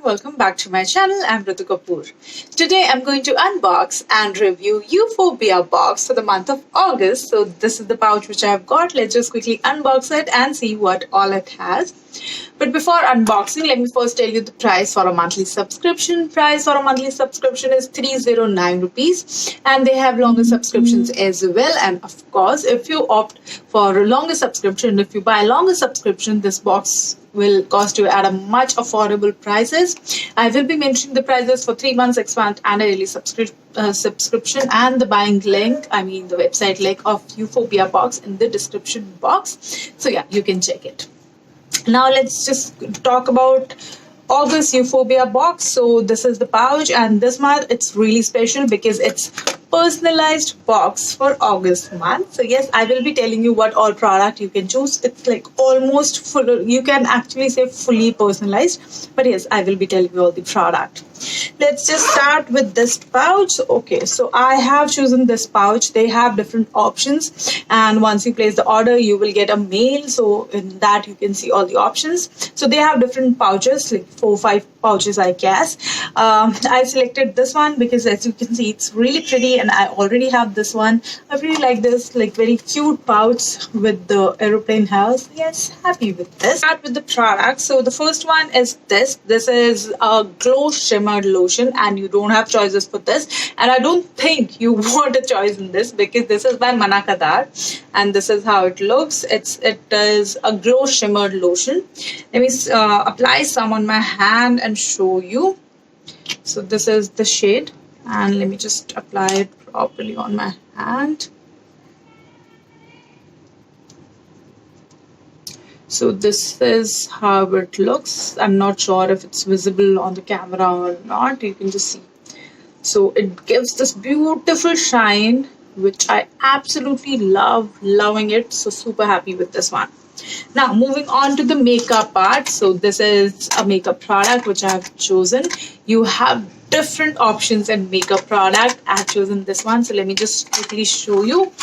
welcome back to my channel. I'm Ritu Kapoor. Today I'm going to unbox and review Euphorbia box for the month of August. So this is the pouch which I've got. Let's just quickly unbox it and see what all it has. But before unboxing, let me first tell you the price for a monthly subscription. Price for a monthly subscription is 309 rupees, and they have longer subscriptions as well. And of course, if you opt for a longer subscription, if you buy a longer subscription, this box will cost you at a much affordable prices. I will be mentioning the prices for 3 months, 6 months, and a yearly subscription, and the buying link, the website link of Euphorbia box in the description box. So yeah, you can check it. Now let's just talk about August Euphorbia box. So this is the pouch, and this month it's really special because it's personalized box for August month. So yes, I will be telling you what all product you can choose. It's like almost full, you can actually say fully personalized, but yes, I will be telling you all the product. Let's just start with this pouch. Okay, so I have chosen this pouch. They have different options, and once you place the order, you will get a mail. So in that you can see all the options. So they have different pouches, like 4 or 5 pouches, I guess. I selected this one because as you can see, it's really pretty, and I already have this one. I really like this, like very cute pouch with the aeroplane house. Yes, happy with this. Start with the product. So the first one is this. This is a glow shimmered lotion, and you don't have choices for this. And I don't think you want a choice in this because this is by Manakadar, and this is how it looks. It is a glow shimmered lotion. Let me apply some on my hand and show you. So this is the shade, and let me just apply it properly on my hand. So this is how it looks. I'm not sure if it's visible on the camera or not. You can just see. So it gives this beautiful shine, which I absolutely loving it. So super happy with this one. Now moving on to the makeup part. So this is a makeup product which I have chosen. You have different options in makeup product. I have chosen this one. So let me just quickly show you.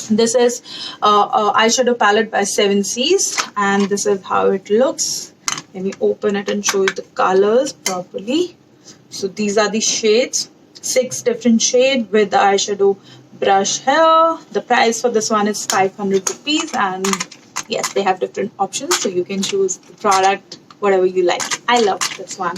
This is a eyeshadow palette by 7 C's, and this is how it looks. Let me open it and show you the colors properly. So these are the shades, 6 different shades with the eyeshadow brush here. The price for this one is 500 rupees, and yes, they have different options, so you can choose the product whatever you like. I love this one.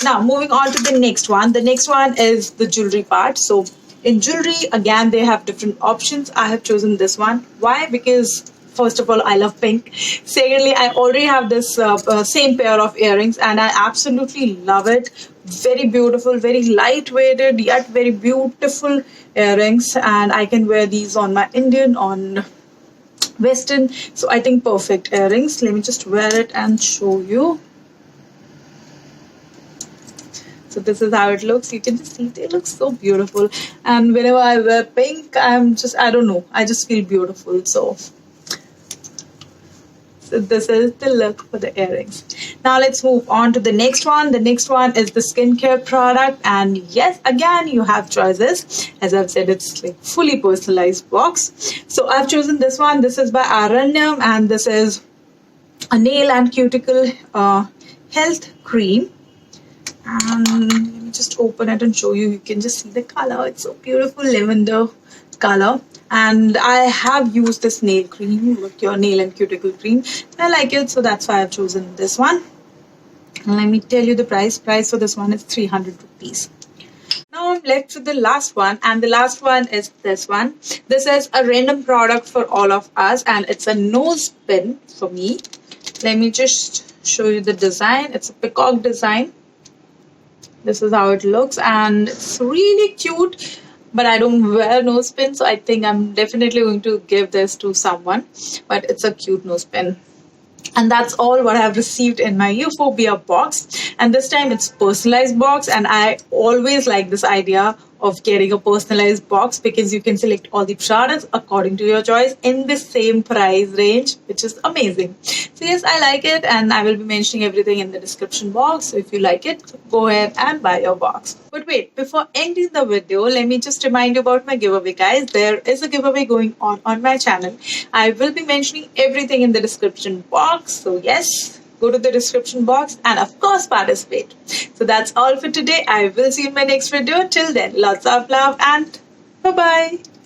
Now moving on to the next one. The next one is the jewelry part. So in jewelry, again, they have different options. I have chosen this one. Why? Because first of all, I love pink. Secondly, I already have this same pair of earrings, and I absolutely love it. Very beautiful, very lightweighted, yet very beautiful earrings. And I can wear these on my Indian, on Western. So I think perfect earrings. Let me just wear it and show you. So this is how it looks. You can just see they look so beautiful, and whenever I wear pink, I don't know, I just feel beautiful. So this is the look for the earrings. Now let's move on to the next one. The next one is the skincare product, and yes, again you have choices. As I've said, it's like fully personalized box. So I've chosen this one. This is by Aranyam, and this is a nail and cuticle health cream. And let me just open it and show you. You can just see the color. It's so beautiful, lavender color. And I have used this nail cream, with your nail and cuticle cream. I like it, so that's why I've chosen this one. And let me tell you the price. Price for this one is 300 rupees. Now I'm left with the last one, and the last one is this one. This is a random product for all of us, and it's a nose pin for me. Let me just show you the design. It's a peacock design. This is how it looks, and it's really cute, but I don't wear nose pin, so I think I'm definitely going to give this to someone. But it's a cute nose pin. And that's all what I have received in my Euphorbia box. And this time it's personalized box, and I always like this idea of getting a personalized box because you can select all the products according to your choice in the same price range, which is amazing. So yes, I like it, and I will be mentioning everything in the description box. So if you like it, go ahead and buy your box. But wait, before ending the video, let me just remind you about my giveaway, guys. There is a giveaway going on my channel. I will be mentioning everything in the description box. So yes, go to the description box and of course participate. So that's all for today. I will see you in my next video. Till then, lots of love and bye-bye.